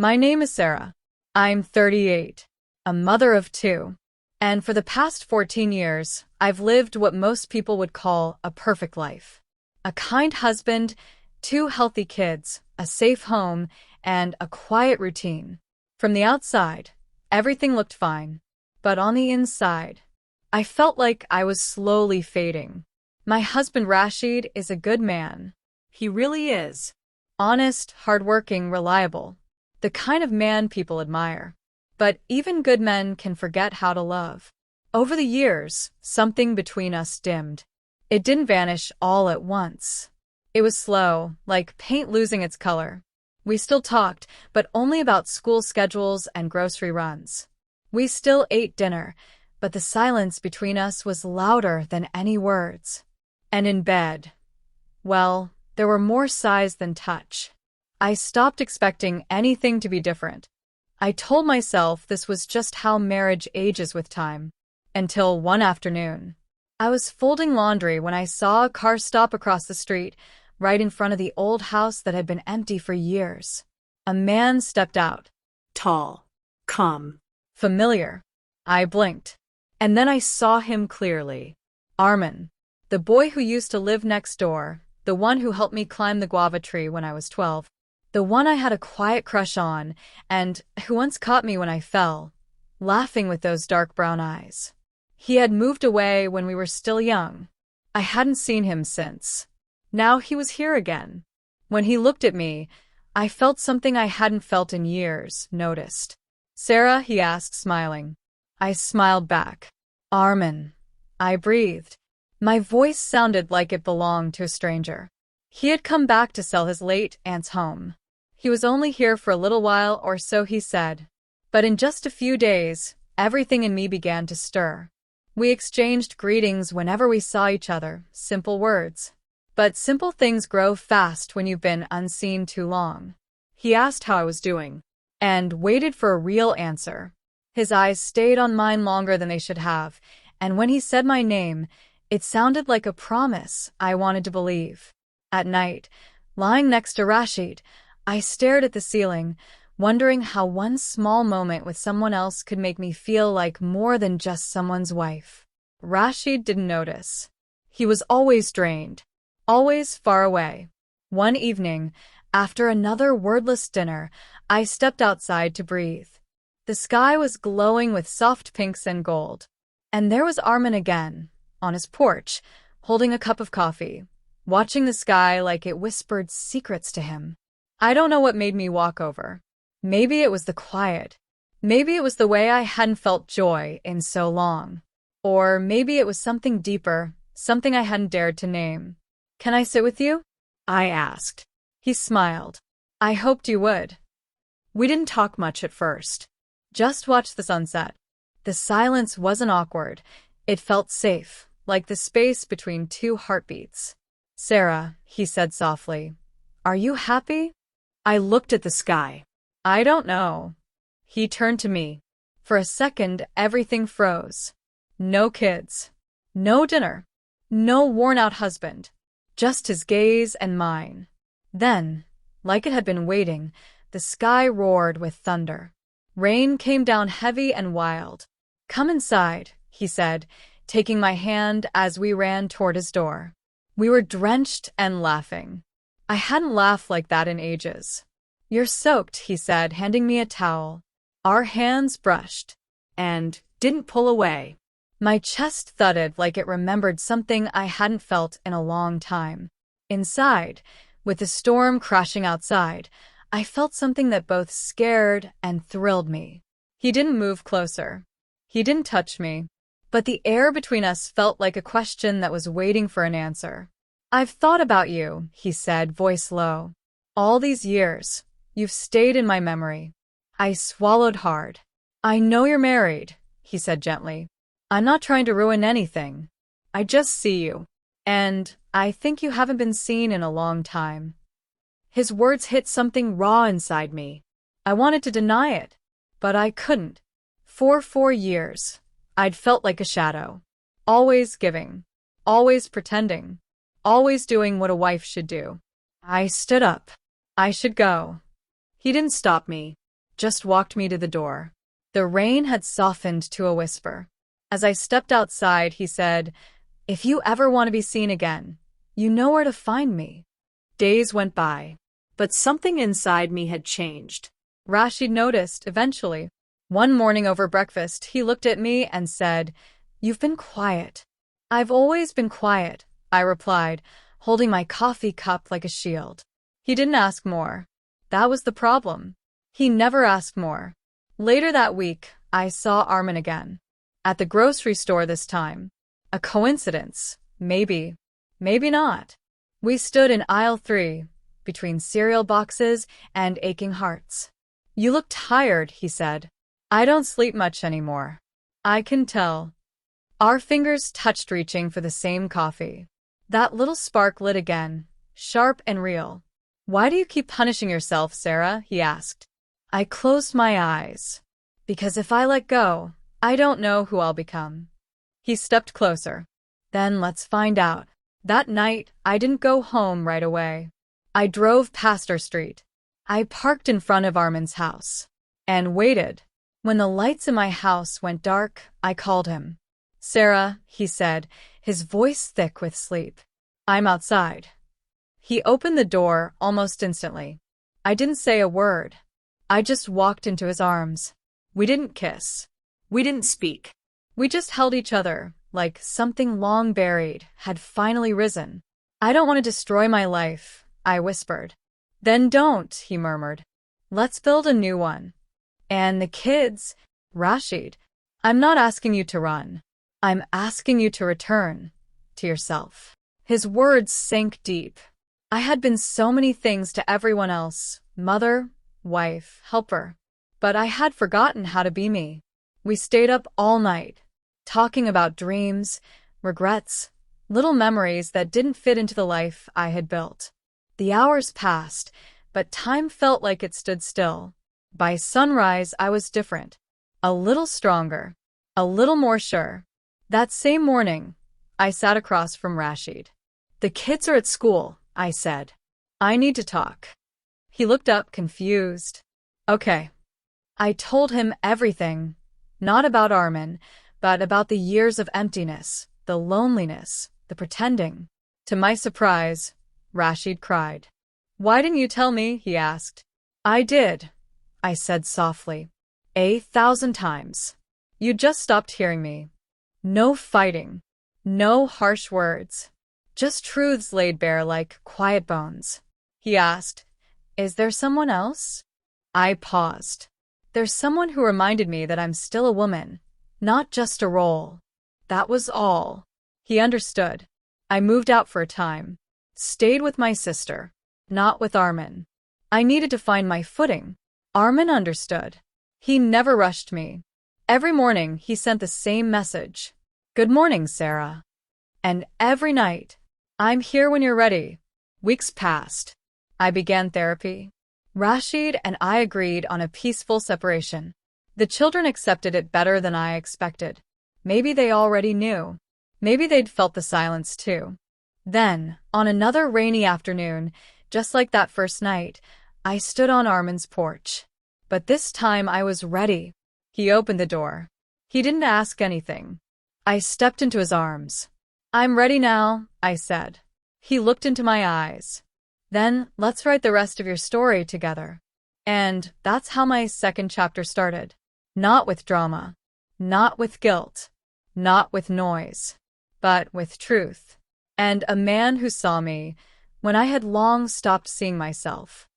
My name is Sarah. I'm 38, a mother of two. And for the past 14 years, I've lived what most people would call a perfect life. A kind husband, two healthy kids, a safe home, and a quiet routine. From the outside, everything looked fine. But on the inside, I felt like I was slowly fading. My husband Rashid is a good man. He really is. Honest, hardworking, reliable. The kind of man people admire. But even good men can forget how to love. Over the years, something between us dimmed. It didn't vanish all at once. It was slow, like paint losing its color. We still talked, but only about school schedules and grocery runs. We still ate dinner, but the silence between us was louder than any words. And in bed, well, there were more sighs than touch. I stopped expecting anything to be different. I told myself this was just how marriage ages with time. Until one afternoon, I was folding laundry when I saw a car stop across the street, right in front of the old house that had been empty for years. A man stepped out. Tall. Calm. Familiar. I blinked. And then I saw him clearly. Armin. The boy who used to live next door, the one who helped me climb the guava tree when I was 12. The one I had a quiet crush on, and who once caught me when I fell, laughing with those dark brown eyes. He had moved away when we were still young. I hadn't seen him since. Now he was here again. When he looked at me, I felt something I hadn't felt in years, noticed. "Sarah?" he asked, smiling. I smiled back. "Armin." I breathed. My voice sounded like it belonged to a stranger. He had come back to sell his late aunt's home. He was only here for a little while, or so he said. But in just a few days, everything in me began to stir. We exchanged greetings whenever we saw each other, simple words. But simple things grow fast when you've been unseen too long. He asked how I was doing, and waited for a real answer. His eyes stayed on mine longer than they should have, and when he said my name, it sounded like a promise I wanted to believe. At night, lying next to Rashid, I stared at the ceiling, wondering how one small moment with someone else could make me feel like more than just someone's wife. Rashid didn't notice. He was always drained, always far away. One evening, after another wordless dinner, I stepped outside to breathe. The sky was glowing with soft pinks and gold. And there was Armin again, on his porch, holding a cup of coffee, watching the sky like it whispered secrets to him. I don't know what made me walk over. Maybe it was the quiet. Maybe it was the way I hadn't felt joy in so long. Or maybe it was something deeper, something I hadn't dared to name. "Can I sit with you?" I asked. He smiled. "I hoped you would." We didn't talk much at first. Just watched the sunset. The silence wasn't awkward. It felt safe, like the space between two heartbeats. "Sarah," he said softly, "are you happy?" I looked at the sky. "I don't know." He turned to me. For a second, everything froze. No kids. No dinner. No worn-out husband. Just his gaze and mine. Then, like it had been waiting, the sky roared with thunder. Rain came down heavy and wild. "Come inside," he said, taking my hand as we ran toward his door. We were drenched and laughing. I hadn't laughed like that in ages. "You're soaked," he said, handing me a towel. Our hands brushed, and didn't pull away. My chest thudded like it remembered something I hadn't felt in a long time. Inside, with the storm crashing outside, I felt something that both scared and thrilled me. He didn't move closer. He didn't touch me. But the air between us felt like a question that was waiting for an answer. "I've thought about you," he said, voice low. "All these years, you've stayed in my memory." I swallowed hard. "I know you're married," he said gently. "I'm not trying to ruin anything. I just see you. And I think you haven't been seen in a long time." His words hit something raw inside me. I wanted to deny it, but I couldn't. For 4 years, I'd felt like a shadow. Always giving. Always pretending. Always doing what a wife should do. I stood up. I should go. He didn't stop me. just walked me to the door. The rain had softened to a whisper. As I stepped outside, he said, "If you ever want to be seen again, you know where to find me." Days went by, But something inside me had changed. Rashid noticed eventually. One morning over breakfast, he looked at me and said, "You've been quiet." "I've always been quiet," I replied, holding my coffee cup like a shield. He didn't ask more. That was the problem. He never asked more. Later that week, I saw Armin again. At the grocery store this time. A coincidence? Maybe. Maybe not. We stood in aisle 3, between cereal boxes and aching hearts. "You look tired," he said. "I don't sleep much anymore." "I can tell." Our fingers touched, reaching for the same coffee. That little spark lit again, sharp and real. "Why do you keep punishing yourself, Sarah?" he asked. I closed my eyes. "Because if I let go, I don't know who I'll become." He stepped closer. "Then let's find out." That night, I didn't go home right away. I drove past our street. I parked in front of Armin's house. And waited. When the lights in my house went dark, I called him. "Sarah," he said, his voice thick with sleep. "I'm outside." He opened the door almost instantly. I didn't say a word. I just walked into his arms. We didn't kiss. We didn't speak. We just held each other, like something long buried had finally risen. "I don't want to destroy my life," I whispered. "Then don't," he murmured. "Let's build a new one. And the kids, Rashid, I'm not asking you to run. I'm asking you to return to yourself." His words sank deep. I had been so many things to everyone else, mother, wife, helper. But I had forgotten how to be me. We stayed up all night, talking about dreams, regrets, little memories that didn't fit into the life I had built. The hours passed, but time felt like it stood still. By sunrise, I was different. A little stronger. A little more sure. That same morning, I sat across from Rashid. "The kids are at school," I said. "I need to talk." He looked up, confused. "Okay." I told him everything. Not about Armin, but about the years of emptiness, the loneliness, the pretending. To my surprise, Rashid cried. "Why didn't you tell me?" he asked. "I did," I said softly. 1,000 times. You just stopped hearing me. No fighting. No harsh words. Just truths laid bare like quiet bones. He asked, "Is there someone else?" I paused. "There's someone who reminded me that I'm still a woman, not just a role." That was all. He understood. I moved out for a time. Stayed with my sister. Not with Armin. I needed to find my footing. Armin understood. He never rushed me. Every morning he sent the same message. "Good morning, Sarah." And every night, "I'm here when you're ready." Weeks passed. I began therapy. Rashid and I agreed on a peaceful separation. The children accepted it better than I expected. Maybe they already knew. Maybe they'd felt the silence too. Then, on another rainy afternoon, just like that first night, I stood on Armin's porch. But this time I was ready. He opened the door. He didn't ask anything. I stepped into his arms. "I'm ready now," I said. He looked into my eyes. "Then let's write the rest of your story together." And that's how my second chapter started. Not with drama. Not with guilt. Not with noise. But with truth. And a man who saw me when I had long stopped seeing myself.